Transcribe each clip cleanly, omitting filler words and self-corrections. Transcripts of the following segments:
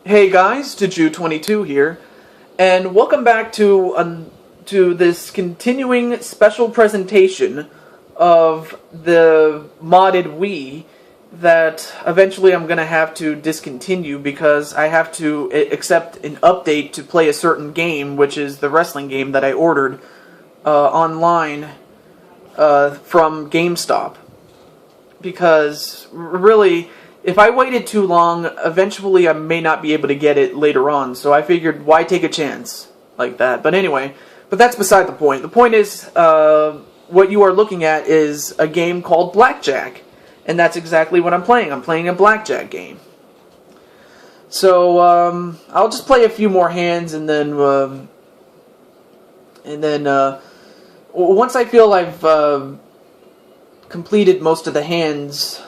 Hey guys, TehJew22 here, and welcome back to this continuing special presentation of the modded Wii that eventually I'm gonna have to discontinue because I have to accept an update to play a certain game, which is the wrestling game that I ordered online from GameStop. Because really, if I waited too long, eventually I may not be able to get it later on, so I figured, why take a chance like that? But anyway, that's beside the point. The point is, what you are looking at is a game called Blackjack, and that's exactly what I'm playing. I'm playing a Blackjack game. So, I'll just play a few more hands, and then once I feel I've completed most of the hands,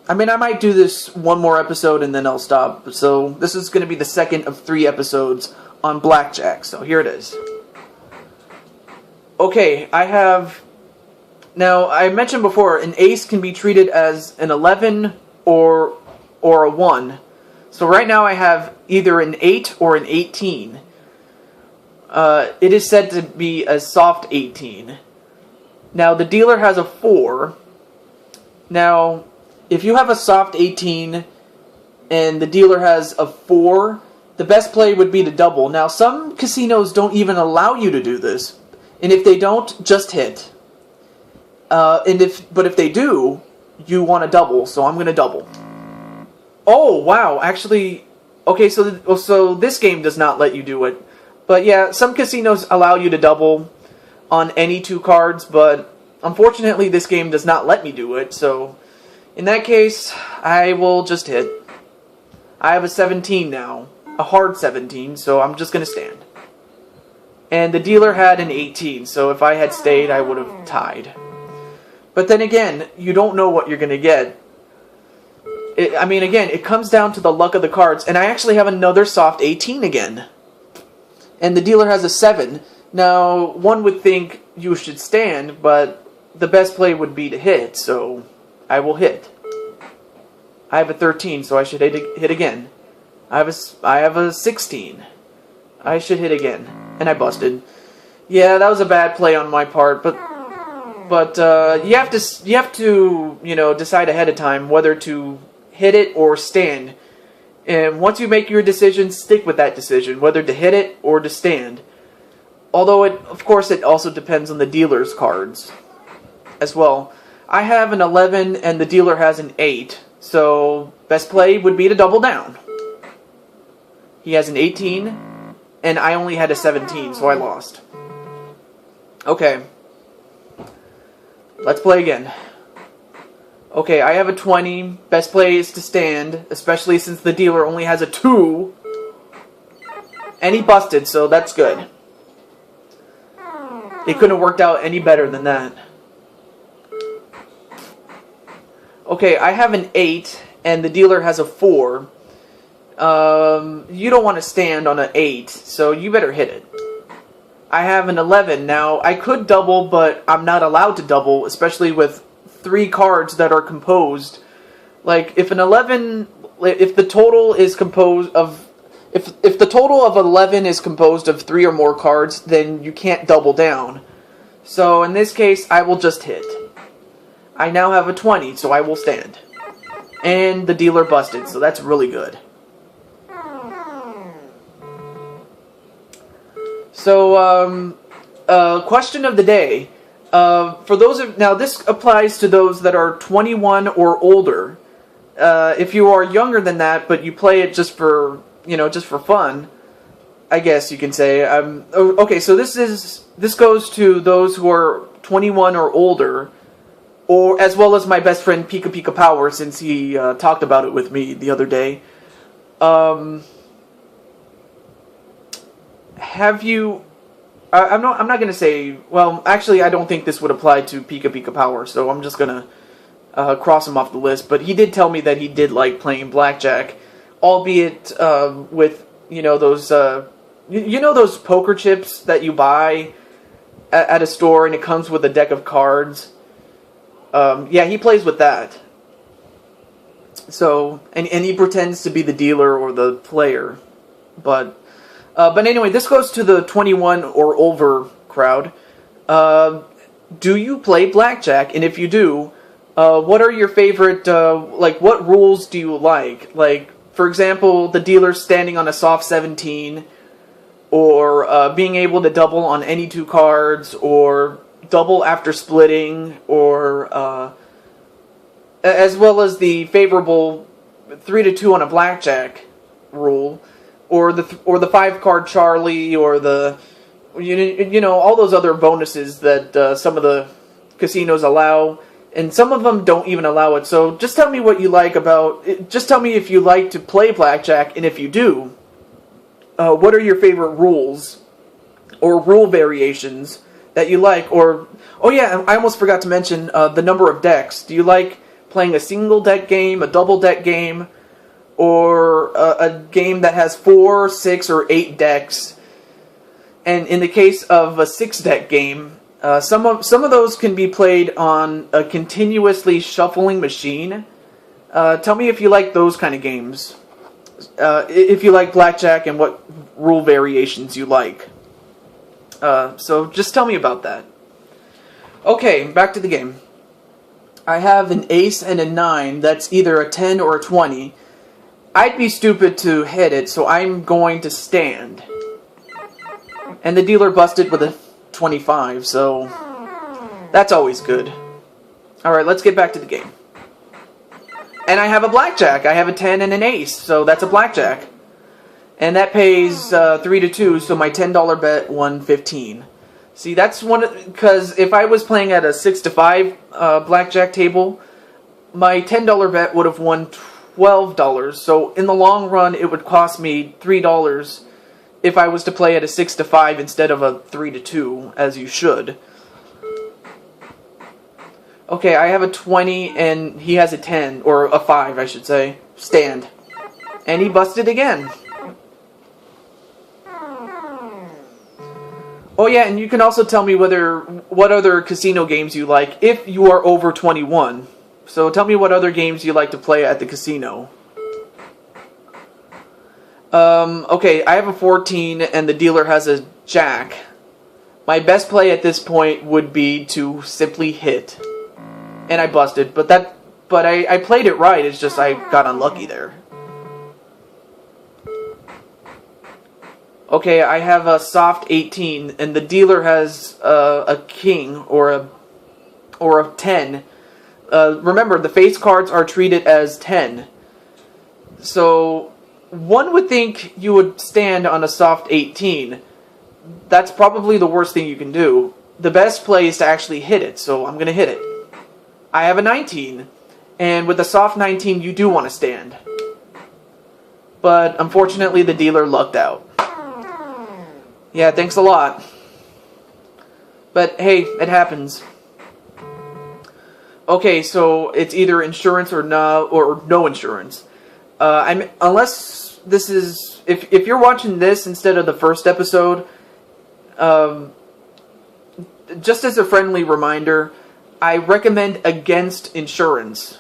I might do this one more episode and then I'll stop. So this is going to be the second of 3 episodes on Blackjack. So here it is. Okay, I have... Now, I mentioned before, an ace can be treated as an 11 or a 1. So right now I have either an 8 or an 18. It is said to be a soft 18. Now, the dealer has a 4. Now, if you have a soft 18 and the dealer has a 4, the best play would be to double. Now, some casinos don't even allow you to do this, and if they don't, just hit. But if they do, you want to double, so I'm going to double. Oh, wow, actually, okay, so this game does not let you do it. But yeah, some casinos allow you to double on any 2 cards, but unfortunately this game does not let me do it, so in that case, I will just hit. I have a 17 now, a hard 17, so I'm just going to stand. And the dealer had an 18, so if I had stayed, I would have tied. But then again, you don't know what you're going to get. Again, it comes down to the luck of the cards, and I actually have another soft 18 again. And the dealer has a 7. Now, one would think you should stand, but the best play would be to hit, so I will hit. I have a 13, so I should hit again. I have a 16. I should hit again. And I busted. Yeah, that was a bad play on my part, but you have to decide ahead of time whether to hit it or stand. And once you make your decision, stick with that decision, whether to hit it or to stand. Although, of course, it also depends on the dealer's cards as well. I have an 11 and the dealer has an 8, so best play would be to double down. He has an 18, and I only had a 17, so I lost. Okay. Let's play again. Okay, I have a 20. Best play is to stand, especially since the dealer only has a 2. And he busted, so that's good. It couldn't have worked out any better than that. Okay, I have an 8, and the dealer has a 4. You don't want to stand on an 8, so you better hit it. I have an 11. Now, I could double, but I'm not allowed to double, especially with 3 cards that are composed. Like, if the total is composed of... If the total of 11 is composed of 3 or more cards, then you can't double down. So, in this case, I will just hit. I now have a 20, so I will stand. And the dealer busted, so that's really good. So, question of the day. Now this applies to those that are 21 or older. If you are younger than that, but you play it just for fun, I guess you can say. Okay, so this goes to those who are 21 or older, or as well as my best friend Pika Pika Power, since he talked about it with me the other day. Have you? I'm not going to say. Well, actually, I don't think this would apply to Pika Pika Power, so I'm just going to cross him off the list. But he did tell me that he did like playing Blackjack, albeit with those those poker chips that you buy at a store and it comes with a deck of cards. Yeah, he plays with that. So, and he pretends to be the dealer or the player. But anyway, this goes to the 21 or over crowd. Do you play blackjack? And if you do, what are your favorite, like, what rules do you like? Like, for example, the dealer standing on a soft 17, or being able to double on any 2 cards, or double after splitting, or as well as the favorable 3-2 on a blackjack rule, or the 5-card Charlie, or the you know all those other bonuses that some of the casinos allow, and some of them don't even allow it. So just tell me what you like about it. Just tell me if you like to play blackjack, and if you do, what are your favorite rules or rule variations that you like? Or, oh yeah, I almost forgot to mention the number of decks. Do you like playing a single deck game, a double deck game, or a game that has 4, 6, or 8 decks? And in the case of a 6-deck game, some of those can be played on a continuously shuffling machine. Tell me if you like those kind of games. If you like blackjack and what rule variations you like. So just tell me about that. Okay, back to the game. I have an ace and a 9. That's either a 10 or a 20. I'd be stupid to hit it, so I'm going to stand. And the dealer busted with a 25, so that's always good. Alright, let's get back to the game. And I have a blackjack. I have a 10 and an ace, so that's a blackjack. And that pays 3-2, so my $10 bet won 15. See, that's one, because if I was playing at a 6-5 blackjack table, my $10 bet would have won $12. So in the long run, it would cost me $3 if I was to play at a 6-5 instead of a 3-2, as you should. Okay, I have a 20 and he has a 10, or a 5, I should say. Stand. And he busted again. Oh yeah, and you can also tell me what other casino games you like if you are over 21. So tell me what other games you like to play at the casino. Okay, I have a 14 and the dealer has a jack. My best play at this point would be to simply hit. And I busted, but I played it right, it's just I got unlucky there. Okay, I have a soft 18, and the dealer has a king or a 10. Remember, the face cards are treated as 10. So one would think you would stand on a soft 18. That's probably the worst thing you can do. The best play is to actually hit it, so I'm going to hit it. I have a 19, and with a soft 19, you do want to stand. But unfortunately, the dealer lucked out. Yeah, thanks a lot. But hey, it happens. Okay, so it's either insurance or no insurance. Unless this is if you're watching this instead of the first episode, just as a friendly reminder, I recommend against insurance.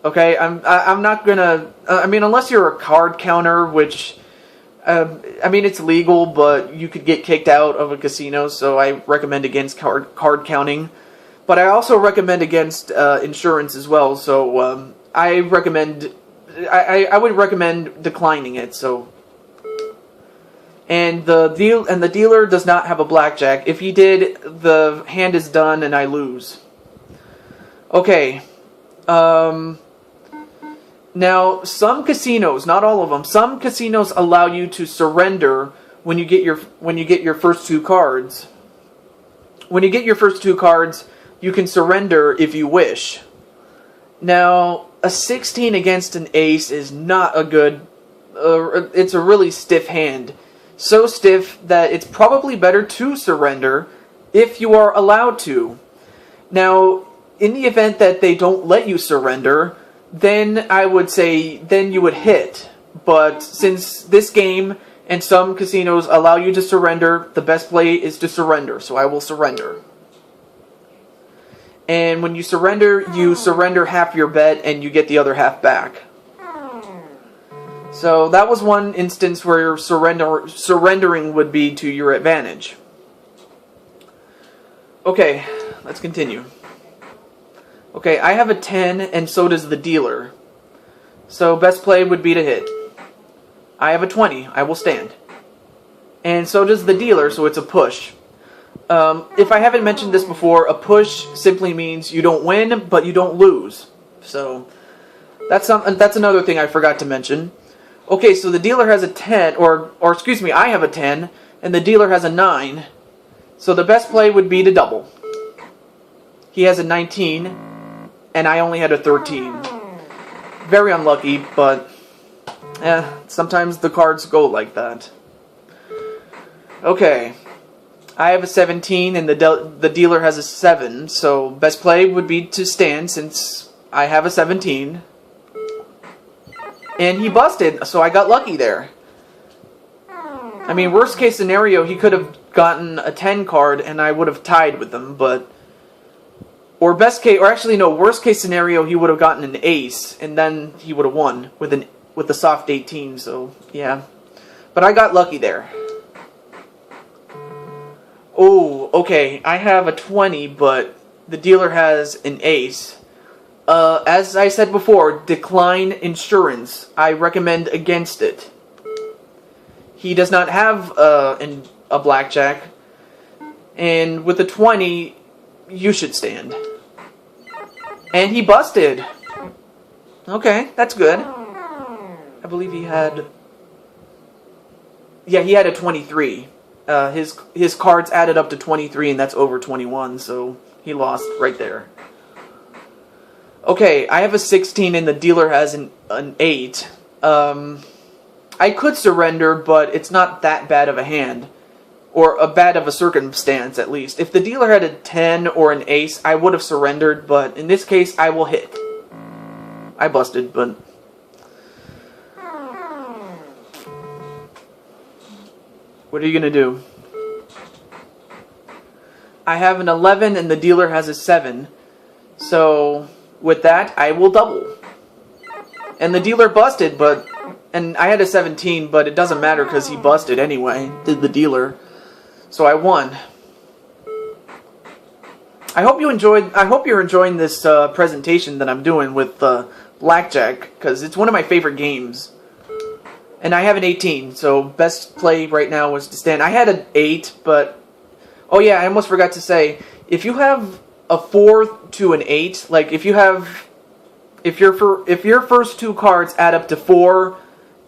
Okay, I'm not gonna. I mean, unless you're a card counter, which. I mean, it's legal, but you could get kicked out of a casino, so I recommend against card counting. But I also recommend against insurance as well, so I recommend... I would recommend declining it, so... And the dealer does not have a blackjack. If he did, the hand is done and I lose. Okay. Now, some casinos, not all of them, some casinos allow you to surrender when you get your first 2 cards. When you get your first 2 cards, you can surrender if you wish. Now, a 16 against an ace is not a good... it's a really stiff hand. So stiff that it's probably better to surrender if you are allowed to. Now, in the event that they don't let you surrender... then I would say, then you would hit. But since this game and some casinos allow you to surrender, the best play is to surrender. So I will surrender. And when you surrender half your bet and you get the other half back. So that was one instance where surrendering would be to your advantage. Okay, let's continue. Okay, I have a 10 and so does the dealer. So best play would be to hit. I have a 20, I will stand. And so does the dealer, so it's a push. If I haven't mentioned this before, a push simply means you don't win, but you don't lose. So that's another thing I forgot to mention. Okay, so the dealer has a 10, or excuse me, I have a 10, and the dealer has a 9. So the best play would be to double. He has a 19, and I only had a 13. Very unlucky, but sometimes the cards go like that. Okay. I have a 17 and the dealer has a 7, so best play would be to stand since I have a 17. And he busted, so I got lucky there. I mean, worst case scenario, he could have gotten a 10 card and I would have tied with them, but... worst case scenario, he would have gotten an ace and then he would have won with a soft 18, so yeah. But I got lucky there. Oh, okay, I have a 20, but the dealer has an ace. As I said before, decline insurance. I recommend against it. He does not have a blackjack, and with a 20, you should stand. And he busted. Okay, that's good. I believe he had... yeah, he had a 23. His cards added up to 23, and that's over 21, so he lost right there. Okay, I have a 16, and the dealer has an 8. I could surrender, but it's not that bad of a hand. Or a bad of a circumstance, at least. If the dealer had a 10 or an ace, I would have surrendered, but in this case, I will hit. I busted, but... what are you going to do? I have an 11 and the dealer has a 7. So, with that, I will double. And the dealer busted, but... and I had a 17, but it doesn't matter because he busted anyway, did the dealer. So I won. I hope you're enjoying this presentation that I'm doing with Blackjack, because it's one of my favorite games. And I have an 18, so best play right now was to stand. I had an 8, but... oh yeah, I almost forgot to say, if you have a 4 to an 8, like if your first two cards add up to 4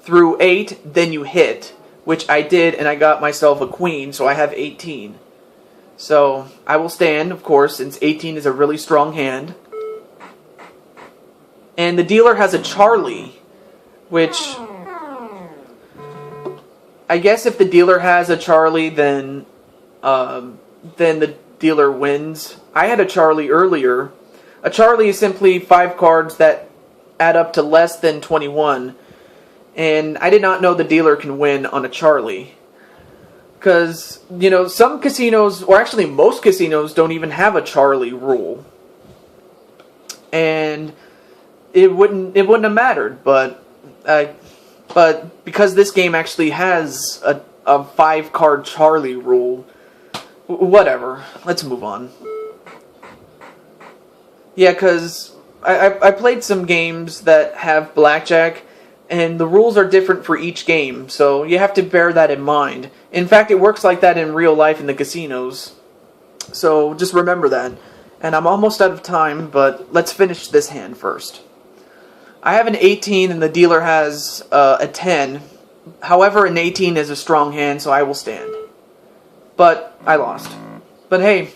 through 8, then you hit, which I did, and I got myself a queen, so I have 18. So I will stand, of course, since 18 is a really strong hand. And the dealer has a Charlie, which... I guess if the dealer has a Charlie, then the dealer wins. I had a Charlie earlier. A Charlie is simply 5 cards that add up to less than 21. And I did not know the dealer can win on a Charlie. Because, you know, some casinos, or actually most casinos, don't even have a Charlie rule. And it wouldn't have mattered, but because this game actually has a 5-card Charlie rule, whatever, let's move on. Yeah, because I played some games that have Blackjack, and the rules are different for each game, so you have to bear that in mind. In fact, it works like that in real life in the casinos, so just remember that. And I'm almost out of time, but let's finish this hand first. I have an 18 and the dealer has a 10. However, an 18 is a strong hand, so I will stand. But I lost. But hey,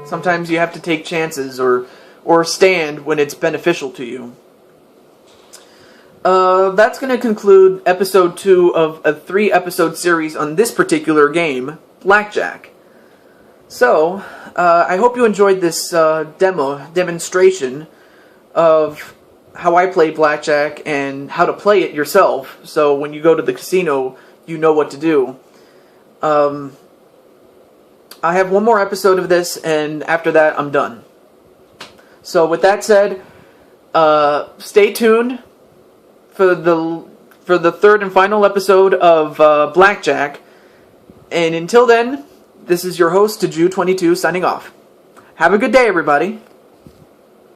sometimes you have to take chances or stand when it's beneficial to you. That's going to conclude episode 2 of a 3-episode series on this particular game, Blackjack. So, I hope you enjoyed this demonstration of how I play Blackjack and how to play it yourself, so when you go to the casino, you know what to do. I have one more episode of this, and after that, I'm done. So with that said, stay tuned for the third and final episode of Blackjack. And until then, this is your host, TehJew22, signing off. Have a good day, everybody.